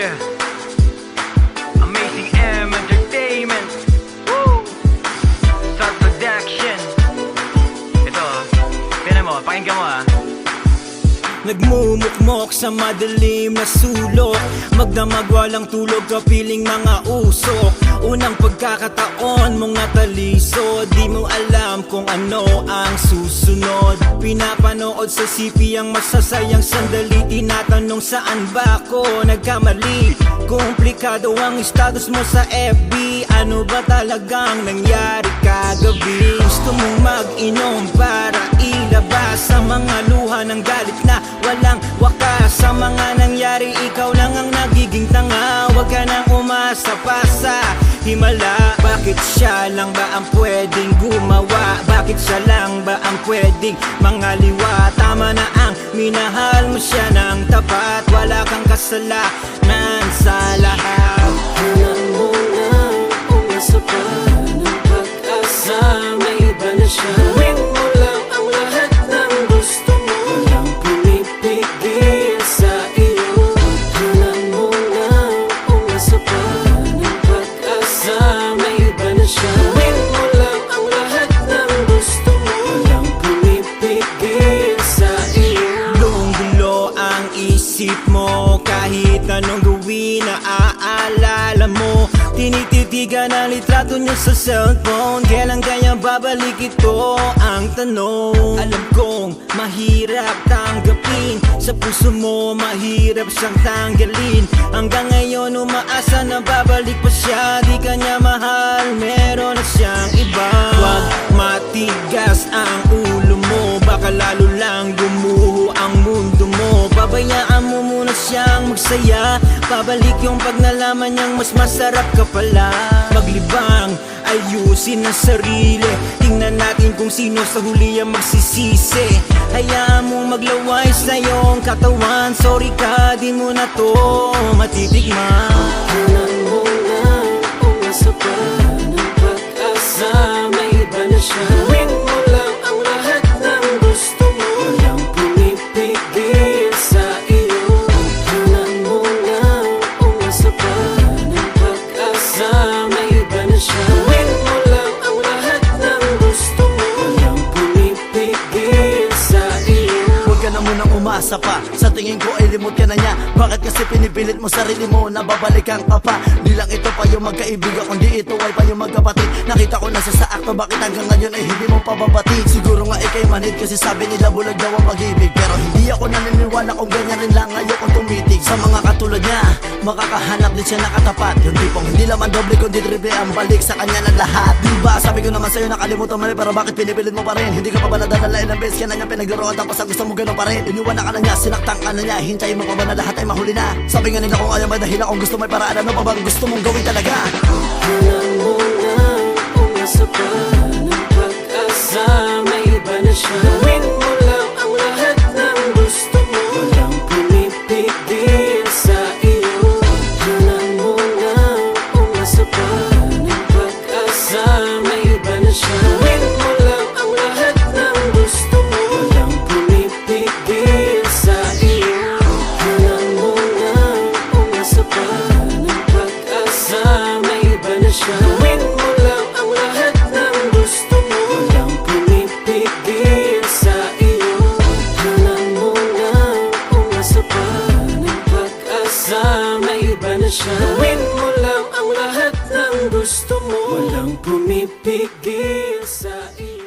Yeah, Amazing M Entertainment. Woo! Start production. Ito, tinan mo, pakinggan mo ah. Nagmumukmok sa madilim na sulok, magdamag walang tulog, kapiling mga usok. Unang pagkakataon mong nataliso, di mo alam kung ano ang susunod. Pinapanood sa CP ang masasayang sandali, tinatanong saan ba ako nagkamali. Komplikado ang status mo sa FB, ano ba talagang nangyari kagabi? Gusto mong mag-inom para ilabas sa mga luha ng galit na walang wakas. Sa mga nangyari, ikaw lang ang nagiging tanga. Huwag ka nang umasa pa sa himala. Bakit siya lang ba ang pwedeng gumawa? Bakit siya lang ba ang pwedeng mangaliwa? Tama na ang minahal mo siya ng tapat, wala kang kasalanan sa lahat. Alam mo na umasa pa ng pag-asa, may iba na siya. Gawin mo lang ang lahat ng gusto mo, walang pumipigil sa iyo. Alam mo na umasa pa ng pag-asa, may iba na siya. Gawin mo lang ang lahat ng gusto mo, walang pumipigil sa iyo. Gulong-gulo ang isip mo, kahit anong gawin naaalala mo. Tinititigan ang litrato niyo sa cellphone, kailan kaya babalik ito ang tanong. Alam kong mahirap tanggapin, sa puso mo mahirap siyang tanggalin. Hanggang ngayon umaasa na babalik pa siya, di kanya mahal, meron na siyang iba. Huwag matigas ang ulo mo, baka lalo lang gumuho ang mundo mo. Pabayaan mo muna siyang magsaya, babalik yung pag nalaman niyang mas masarap ka pala. Maglibang, ayusin ang sarili, tingnan natin kung sino sa huli ang magsisisi. Hayaan mong maglaway sa iyong katawan, sorry ka, di mo na to matitikman. Alam mo na umasa pa ng pag-asa, may iba na siya. Gawin mo lang ang lahat ng gusto mo, walang pumipigil sa iyo. Alam mo na umasa pa ng pag-asa, may iba na siya. Gawin mo lang ang lahat ng gusto mo, walang pumipigil sa iyo. Huwag ka na munang umasa pa, sa tingin ko ay limot ka na niya. Bakit kasi pinipilit mo sarili mo na babalikan ka pa? Di lang ito pa yung magkaibigan, kundi ito ay pa yung magkapatid. Nakita ko na sa akto, bakit hanggang ngayon ay hindi mo pababati? Siguro nga ikay manhid kasi sabi nila bulag daw ang pag-ibig, pero hindi ako naniniwala kung ganyan rin lang ayokong tumitig. Sa mga katulad niya, makakahanap din siya nakatapat, yung tipong hindi laman doble kundi triple ang balik sa kanya ng lahat. Diba sabi ko naman sa'yo nakalimutan mo rin, pero bakit pinipilit mo pa rin? Hindi ka pa ba nadadalain ng beses ka na niya pinaglaruan, tapos ang gusto mo gano'n pa rin? Iniwan ka na niya, sinaktan ka na niya, hintayin mo pa ba na lahat ay mahuli na? Sabi nga nila kung ayaw may dahilan, kung gusto may paraan, ano pa bang gusto mong gawin talaga? Alam mo na umasa pa ng pag-asa, may iba na siya. Gawin mo lang ang lahat ng gusto mo, walang pumipigil sa iyo. Alam mo na umasa pa ng pag-asa, may iba na siya. Gawin mo lang ang lahat ng gusto mo, walang pumipigil sa iyo. Alam mo na umasa pa ng pag-asa, may iba na siya. Gawin mo lang ang lahat ng gusto mo, walang pumipigil sa iyo. Alam mo na umasa pa ng pag-asa, may iba na siya. Gawin mo lang ang lahat ng gusto mo, walang pumipigil sa iyo.